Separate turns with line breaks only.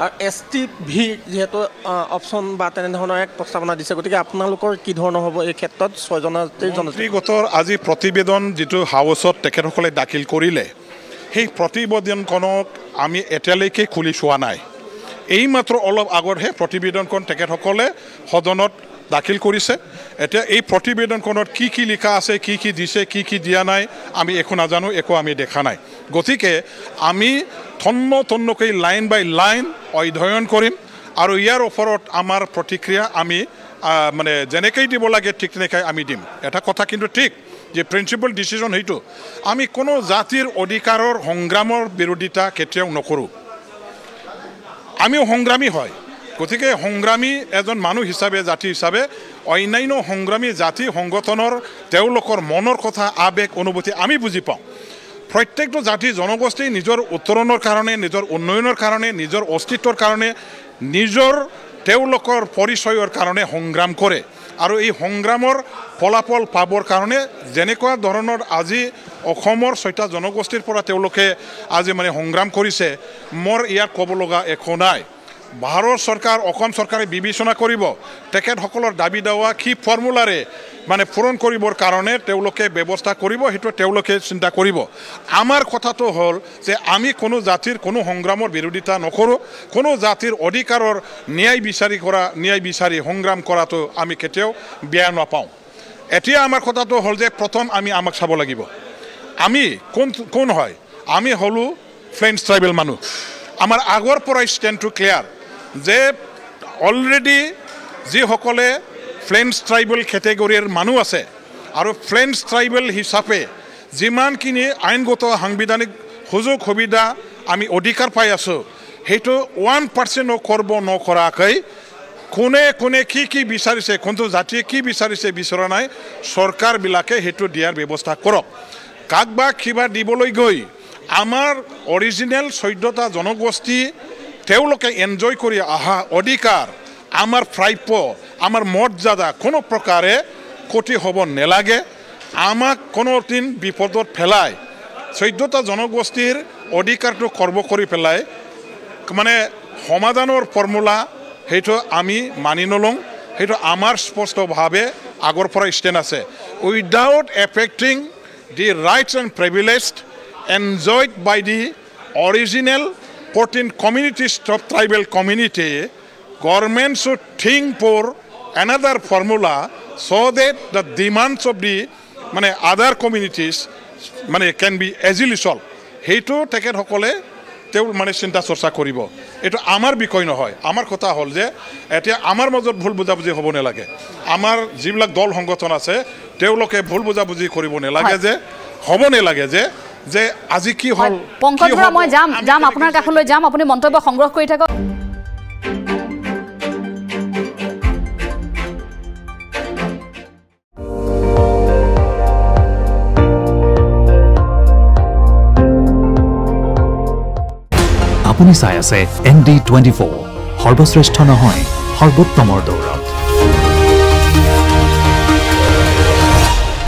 আৰু STV যেহেতু option বা তেনেধৰণৰ এক প্ৰস্তাৱনা দিছে গতিকে আপোনালোকৰ কি ধৰণৰ হ'ব এই ক্ষেত্ৰত 6জনৰ
মন্ত্ৰীগোটৰ আজি প্ৰতিবেদন যিটো হাউচত তেখেতসকলে দাখিল কৰিলে সেই প্ৰতিবেদনখনক আমি এতিয়ালৈকে খুলি চোৱা নাই এইমাত্ৰ অলপ আগতহে প্ৰতিবেদনখন তেখেতসকলে সদনত দাখিল কৰিছে এতিয়া এই প্ৰতিবেদনখনত কি লিখা আছে কি দিছে কি দিয়া নাই আমি একো নাজানো একো আমি দেখা নাই গতিকে আমি তন্নকৈ লাইন বাই লাইন অধ্যয়ন কৰিম আৰু ইয়াৰ ওপৰত আমাৰ প্ৰতিক্ৰিয়া আমি মানে যেনেকৈ দিব লাগে ঠিক তেনেকৈ আমি দিম এটা কথা কিন্তু ঠিক যে প্ৰিন্সিপাল ডিচিজন সেইটো আমি কোনো জাতিৰ অধিকাৰৰ সংগ্ৰামৰ বিৰোধিতা কেতিয়াও নকৰোঁ আমিও সংগ্ৰামী হয় গতিকে সংগ্ৰামী এজন মানুহ হিচাপে জাতি হিচাপে অন্যান্য সংগ্ৰামী জাতি সংগঠনৰ তেওঁলোকৰ মনৰ কথা আবেগ অনুভূতি আমি বুজি পাওঁ প্ৰত্যেকটো জাতি জনগোষ্ঠী নিজৰ উত্তৰণৰ কাৰণে নিজৰ উন্নয়নৰ কাৰণে নিজৰ অস্তিত্বৰ কাৰণে নিজৰ তেওঁলোকৰ পৰিচয়ৰ কাৰণে সংগ্ৰাম কৰে আৰু এই সংগ্ৰামৰ ফলাফল পাবৰ কাৰণে যেনেকুৱা ধৰণৰ আজি অসমৰ 6টা জনগোষ্ঠীৰ পৰা তেওঁলোকে আজি মানে সংগ্ৰাম কৰিছে মোৰ ইয়াত ক'ব লগা একো নাই ভাৰত চৰকাৰ অসম চৰকাৰে বিবেচনা কৰিব তেখেতসকলৰ দাবী দাৱা কি ফৰ্মুলাৰে মানে পূৰণ কৰিবৰ কাৰণে তেওঁলোকে ব্যৱস্থা কৰিব সেইটো তেওঁলোকে চিন্তা কৰিব আমাৰ কথাটো হ'ল যে আমি কোনো জাতিৰ কোনো সংগ্ৰামৰ বিৰোধিতা নকৰোঁ কোনো জাতিৰ অধিকাৰৰ ন্যায় বিচাৰি সংগ্ৰাম কৰাটো আমি কেতিয়াও বেয়া নাপাওঁ এতিয়া আমাৰ কথাটো হ'ল যে প্ৰথম আমি আমাক চাব লাগিব আমি কোন হয় আমি হলো ফ্লেন্স ট্ৰাইবেল মানুহ আমাৰ আগৰ পৰা ষ্টেণ্ডটো ক্লিয়াৰ যে অলৰেডি যিসকলে ফ্লেন্স ট্ৰাইবেল কেটেগৰীৰ মানুহ আছে আৰু ফ্লেন্স ট্ৰাইবেল হিচাপে যিমানখিনি আইনগত সাংবিধানিক সুযোগ সুবিধা আমি অধিকাৰ পাই আছোঁ সেইটো 1% কৰিব নকৰাকৈ কোনে কি বিচাৰিছে কোনটো জাতিয়ে কি বিচাৰিছে বিচৰা নাই চৰকাৰবিলাকে সেইটো দিয়াৰ ব্যৱস্থা কৰক কাক বা কিবা দিবলৈ গৈ আমাৰ অৰিজিনেল 14টা জনগোষ্ঠী তেওঁলোকে এনজয় কৰি আহা অধিকাৰ আমাৰ প্ৰাপ্য আমাৰ মৰ্যাদা কোনো প্ৰকাৰে ক্ষতি হ'ব নালাগে আমাক কোনো দিন বিপদত পেলাই 14টা জনগোষ্ঠীৰ অধিকাৰটো খৰ্ব কৰি পেলাই মানে সমাধানৰ ফৰ্মুলা সেইটো আমি মানি নলওঁ সেইটো আমাৰ স্পষ্টভাৱে আগৰ পৰা ষ্টেণ্ড আছে without affecting the rights and privilege enjoyed by the original 14 communities of tribal community, government should think for another formula so that the demands of the other communities can be easily solved. Heito তেখেতসকলে তেওঁ চিন্তা চৰ্চা কৰিব এইটো আমাৰ বিষয় নহয় আমাৰ কথা হ'ল যে এতিয়া আমাৰ মাজত ভুল বুজাবুজি হ'ব নালাগে আমাৰ যিবিলাক দল সংগঠন আছে তেওঁলোকে ভুল বুজাবুজি কৰিব নালাগে যে হ'ব নালাগে যে আজি কি হল
পংকজ বৰা মই যাম আপোনাৰ কাষলৈ যাম আপুনি মন্তব্য সংগ্ৰহ কৰি থাকক আপুনি চাই আছে ND24 সৰ্বশ্ৰেষ্ঠ নহয় সৰ্বোত্তমৰ দৌৰ